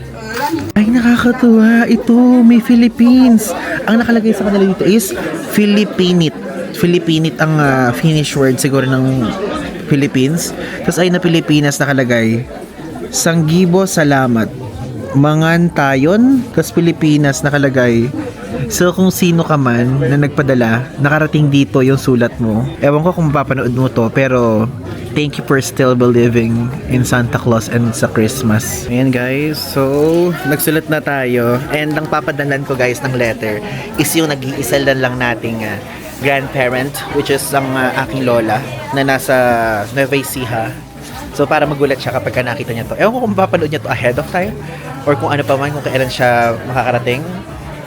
Speaker 2: Ay, nakakatuwa. Ito, may Philippines. Ang nakalagay sa kanila dito is Filipinit. Filipinit ang Finnish word siguro ng Philippines. Tapos ay na Pilipinas nakalagay. Sanggibo, salamat. Mangantayon, tapos Pilipinas nakalagay. So kung sino ka man na nagpadala, nakarating dito yung sulat mo. Ewan ko kung mapapanood mo to, pero thank you for still believing in Santa Claus and sa Christmas. Ayan guys, so nagsulat na tayo. And ang papadalan ko guys ng letter is yung nag-iisa lang nating grandparent, which is ang aking lola na nasa Nueva Ecija. So para magulat siya kapag nakita niya to. Ewan ko kung mapapanood niya to ahead of time or kung ano pa man, kung kailan siya makakarating.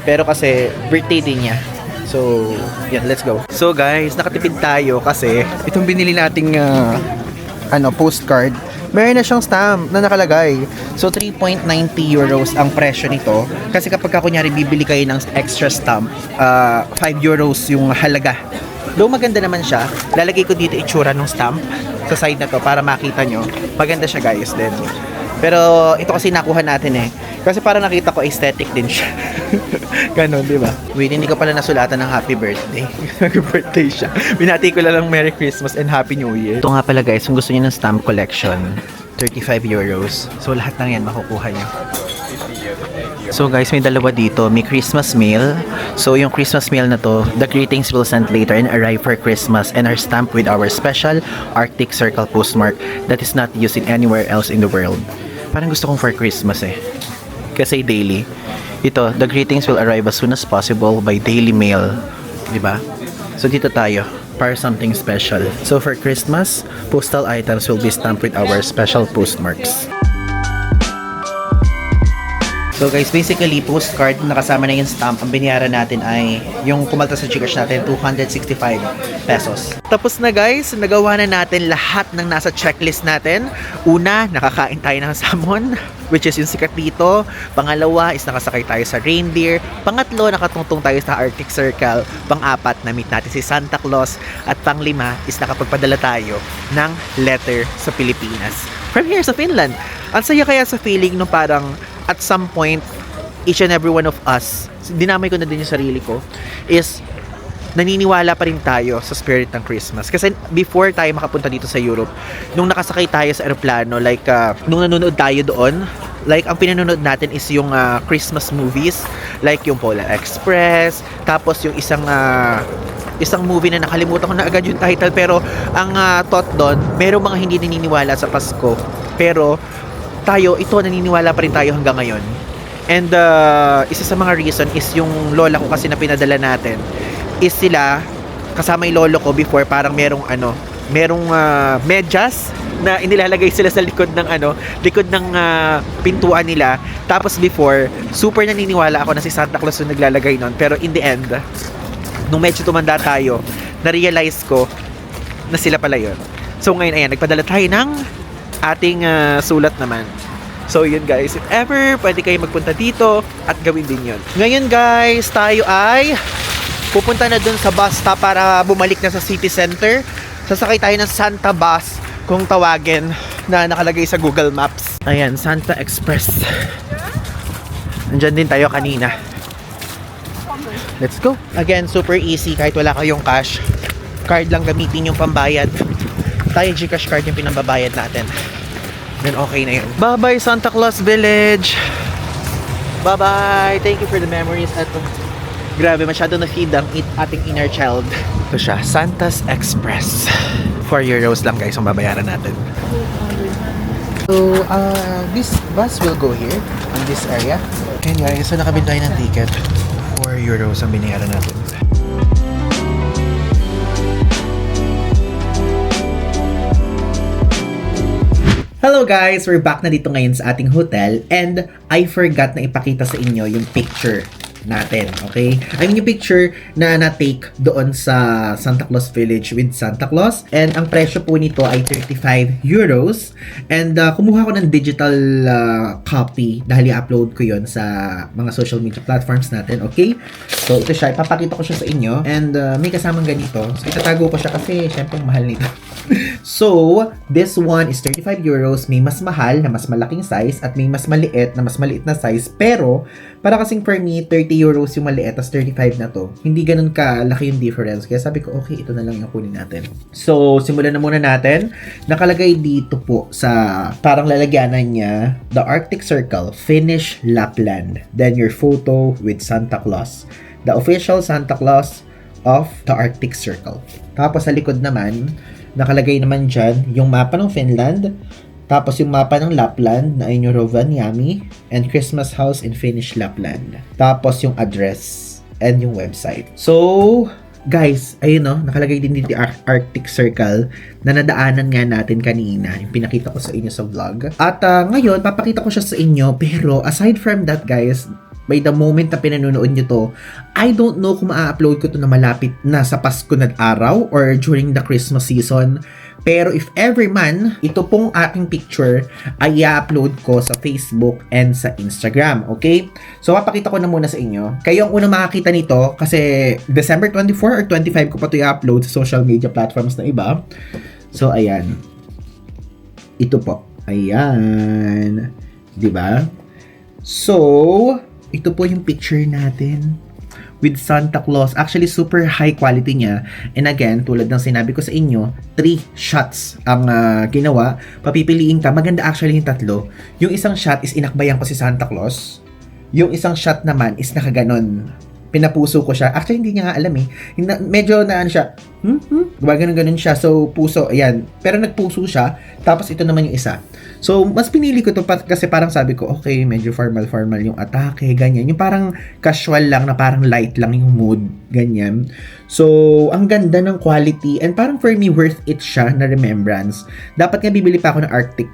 Speaker 2: Pero kasi birthday din niya. So, yan, let's go. So guys, nakatipid tayo kasi itong binili nating postcard, meron na siyang stamp na nakalagay. So 3.90 euros ang presyo nito. Kasi kapag kunyari bibili kayo ng extra stamp, 5 euros yung halaga. Though maganda naman siya, lalagay ko dito itsura ng stamp sa side na to para makita nyo. Maganda siya guys din. Pero ito kasi nakuha natin eh. Kasi para nakita ko aesthetic din siya. Ganon, di ba? Wait, hindi ko pala nasulatan ng happy birthday. Happy birthday siya. Binati ko lang Merry Christmas and Happy New Year. Ito nga pala guys, kung gusto niyo ng stamp collection, 35 euros. So lahat ng yan makukuha niyo. So guys, may dalawa dito. May Christmas mail. So yung Christmas mail na to, the greetings will send later and arrive for Christmas and are stamped with our special Arctic Circle postmark that is not used in anywhere else in the world. Parang gusto kong for Christmas eh. Kasi daily. Ito, the greetings will arrive as soon as possible by daily mail. Diba? So dito tayo para something special. So for Christmas, postal items will be stamped with our special postmarks. So guys, basically postcard na kasama na yung stamp, ang binayaran natin ay yung kumalta sa Gcash natin 265 pesos. Tapos na guys, nagawa na natin lahat ng nasa checklist natin. Una, nakakain tayo ng salmon, which is yung sikat dito. Pangalawa is nakasakay tayo sa reindeer. Pangatlo, nakatungtong tayo sa Arctic Circle. Pang-apat, na-meet natin si Santa Claus. At pang-lima is nakapagpadala tayo ng letter sa Pilipinas. From here sa Finland. Ang saya kaya sa feeling no parang at some point, each and every one of us, dinamay ko na din yung sarili ko, is naniniwala pa rin tayo sa spirit ng Christmas. Kasi before tayo makapunta dito sa Europe, nung nakasakay tayo sa aeroplano, like, nung nanonood tayo doon, like, ang pinanonood natin is yung Christmas movies, like yung Polar Express, tapos yung isang movie na nakalimutan ko na agad yung title, pero ang thought doon, merong mga hindi naniniwala sa Pasko, pero tayo, ito naniniwala pa rin tayo hanggang ngayon. And isa sa mga reason is yung lola ko kasi na pinadala natin is sila, kasama yung lolo ko before, parang merong medyas na inilalagay sila sa likod ng pintuan nila. Tapos before, super naniniwala ako na si Santa Claus yung naglalagay nun. Pero in the end, nung medyo tumanda tayo, na-realize ko na sila pala yun. So ngayon, ayan, nagpadala tayo ng ating sulat naman. So yun guys, if ever pwede kayo magpunta dito at gawin din yun. Ngayon guys, tayo ay pupunta na dun sa bus stop para bumalik na sa city center. Sasakay tayo ng Santa Bus kung tawagin na nakalagay sa Google Maps. Ayan, Santa Express. Nandyan din tayo kanina. Let's go. Again, super easy kahit wala kayong cash. Card lang gamitin yung pambayad. Tayo Gcash card yung pinambabayad natin. Then okay na yun. Bye-bye Santa Claus Village. Bye-bye. Thank you for the memories. At grabe, masyado na-feed ang ating inner child. Ito siya, Santa's Express. 4 euros lang guys ang babayaran natin. So, this bus will go here, in this area. And guys, so nakabili tayo ng ticket. 4 euros ang binayaran natin.
Speaker 1: Hello guys! We're back na dito ngayon sa ating hotel and I forgot na ipakita sa inyo yung picture natin, okay? I mean yung picture na na-take doon sa Santa Claus Village with Santa Claus and ang presyo po nito ay 35 euros and kumuha ko ng digital copy dahil i-upload ko yon sa mga social media platforms natin, okay? So ito siya, ipapakita ko siya sa inyo and may kasamang ganito. So itatago ko siya kasi syempre mahal nito. So, this one is 35 euros. May mas mahal na mas malaking size at may mas maliit na mas maliit na size. Pero, para kasing for me, 30 euros yung maliit as 35 na to. Hindi ganun kalaki yung difference. Kaya sabi ko, okay, ito na lang yung kunin natin. So, simulan na muna natin. Nakalagay dito po sa parang lalagyanan niya, the Arctic Circle, Finnish Lapland. Then your photo with Santa Claus. The official Santa Claus of the Arctic Circle. Tapos sa likod naman, nakalagay naman dyan yung mapa ng Finland, tapos yung mapa ng Lapland na ay yung Rovaniemi, and Christmas house in Finnish Lapland. Tapos yung address and yung website. So, guys, ayun no, nakalagay din dito yung Arctic Circle na nadaanan nga natin kanina, yung pinakita ko sa inyo sa vlog. At ngayon, papakita ko siya sa inyo, pero aside from that guys, by the moment na pinanonood nyo to, I don't know kung ma-upload ko to na malapit na sa Pasko na araw or during the Christmas season. Pero if ever man, ito pong aking picture ay i-upload ko sa Facebook and sa Instagram, okay? So, papakita ko na muna sa inyo. Kayo ang unang makakita nito kasi December 24 or 25 ko pa ito i-upload sa social media platforms na iba. So, ayan. Ito po. Ayan. Diba? So, ito po yung picture natin with Santa Claus. Actually, super high quality niya. And again, tulad ng sinabi ko sa inyo, 3 shots ang ginawa. Papipiliin ka. Maganda actually yung tatlo. Yung isang shot is inakbayan ko si Santa Claus. Yung isang shot naman is nakaganon. Pinapuso ko siya. Actually, hindi niya nga alam eh. Medyo na ano siya. Gumaganon-ganon siya. So, puso. Ayan. Pero nagpuso siya. Tapos ito naman yung isa. So, mas pinili ko to kasi parang sabi ko, okay, medyo formal-formal yung atake, ganyan. Yung parang casual lang na parang light lang yung mood, ganyan. So, ang ganda ng quality and parang for me, worth it siya na remembrance. Dapat nga bibili pa ako ng Arctic,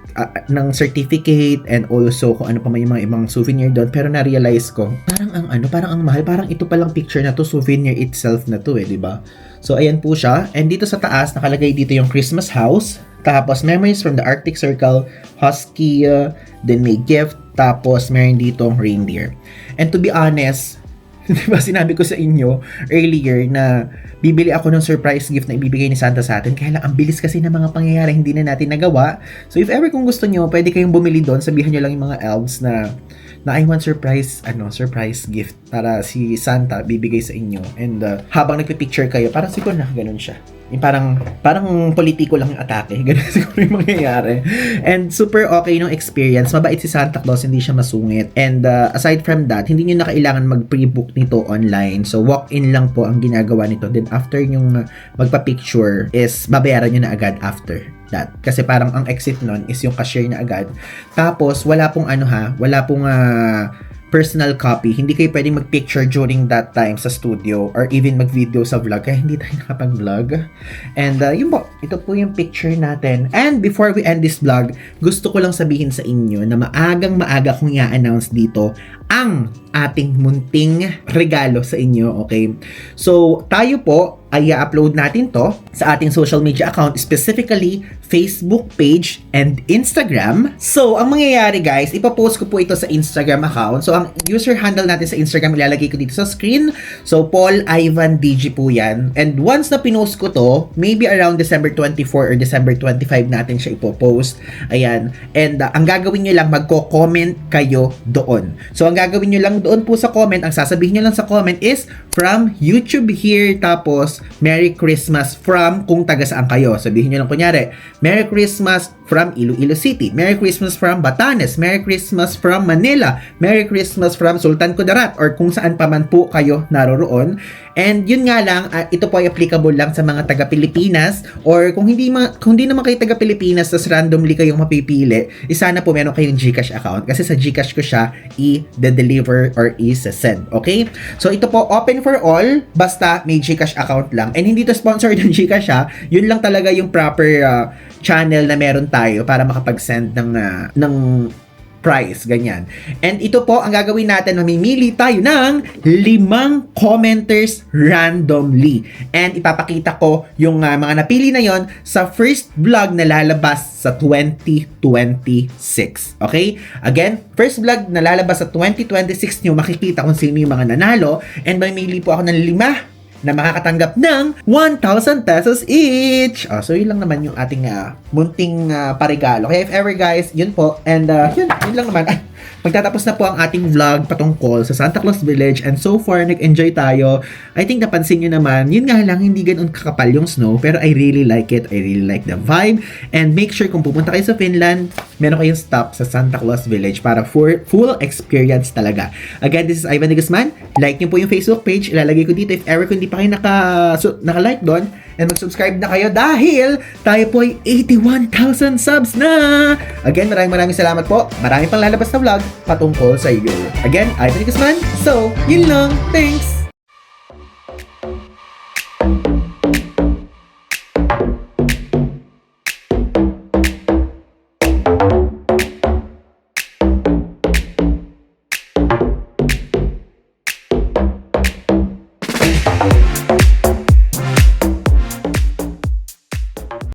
Speaker 1: ng certificate and also kung ano pa may mga ibang souvenir doon. Pero na-realize ko, parang ang mahal. Parang ito palang picture na to, souvenir itself na to di ba? So, ayan po siya. And dito sa taas, nakalagay dito yung Christmas house. Tapos, memories from the Arctic Circle, husky, then may gift, tapos meron dito reindeer. And to be honest, diba sinabi ko sa inyo earlier na bibili ako ng surprise gift na ibibigay ni Santa sa atin. Kaya lang, ang bilis kasi ng mga pangyayari, hindi na natin nagawa. So, if ever kung gusto nyo, pwede kayong bumili doon. Sabihan nyo lang yung mga elves na I want surprise gift para si Santa bibigay sa inyo. And habang nagpi-picture kayo, parang siguro nakaganon siya. Yung parang politiko lang yung atake. Ganun siguro yung mangyayari. And super okay nung experience. Mabait si Santa Claus, hindi siya masungit. And aside from that, hindi nyo na kailangan mag-pre-book nito online. So walk-in lang po ang ginagawa nito. Then after yung magpa-picture is babayaran nyo na agad after that. Kasi parang ang exit nun is yung cashier na agad. Tapos wala pong personal copy. Hindi kayo pwedeng mag-picture during that time sa studio or even mag-video sa vlog. Kaya hindi tayo nakapag-vlog. And yun po, ito po yung picture natin. And before we end this vlog, gusto ko lang sabihin sa inyo na maaga kong i-announce dito ang ating munting regalo sa inyo, okay? So, tayo po ay i-upload natin to sa ating social media account, specifically
Speaker 2: Facebook page, and Instagram. So, ang mangyayari guys, ipapost ko po ito sa Instagram account. So, ang user handle natin sa Instagram, ilalagay ko dito sa screen. So, Paul Ivan DG po yan. And once na pinost ko to, maybe around December 24 or December 25 natin siya ipopost. Ayan. And ang gagawin nyo lang, magko-comment kayo doon. So, ang gagawin nyo lang doon po sa comment, ang sasabihin nyo lang sa comment is, from YouTube here, tapos, Merry Christmas from kung taga saan kayo. Sabihin nyo lang kunyari, Merry Christmas from Iloilo City. Merry Christmas from Batanes. Merry Christmas from Manila. Merry Christmas from Sultan Kudarat or kung saan pa man po kayo naroroon. And yun nga lang, ito po ay applicable lang sa mga taga-Pilipinas or kung hindi naman kayo taga-Pilipinas tas randomly kayong mapipili, sana po meron kayong GCash account kasi sa GCash ko siya i-deliver or i-send. Okay? So ito po, open for all, basta may GCash account lang. And hindi to sponsored ng GCash ha. Yun lang talaga yung proper channel na meron tayo para makapag-send ng price, ganyan. And ito po, ang gagawin natin, mamimili tayo ng 5 commenters randomly. And ipapakita ko yung mga napili na yon sa first vlog na lalabas sa 2026. Okay? Again, first vlog na lalabas sa 2026 nyo, makikita kung sino yung mga nanalo. And mamimili po ako ng 5 na makakatanggap ng 1,000 pesos each. So, yun lang naman yung ating munting paregalo. Kaya if ever guys, yun po. And yun lang naman. Magtatapos na po ang ating vlog patungkol sa Santa Claus Village. And so far, nag-enjoy tayo. I think napansin nyo naman, yun nga lang, hindi ganun kakapal yung snow. Pero I really like it. I really like the vibe. And make sure kung pupunta kayo sa Finland, meron kayong stop sa Santa Claus Village para for full experience talaga. Again, this is Ivan de Guzman. Like nyo po yung Facebook page. Ilalagay ko dito if ever kung hindi pa kayo naka-like doon. And mag-subscribe na kayo dahil tayo po ay 81,000 subs na! Again, maraming salamat po. Marami pang lalabas na vlog patungkol sa iyo. Again, Ivan Guzman. So, yun lang. Thanks!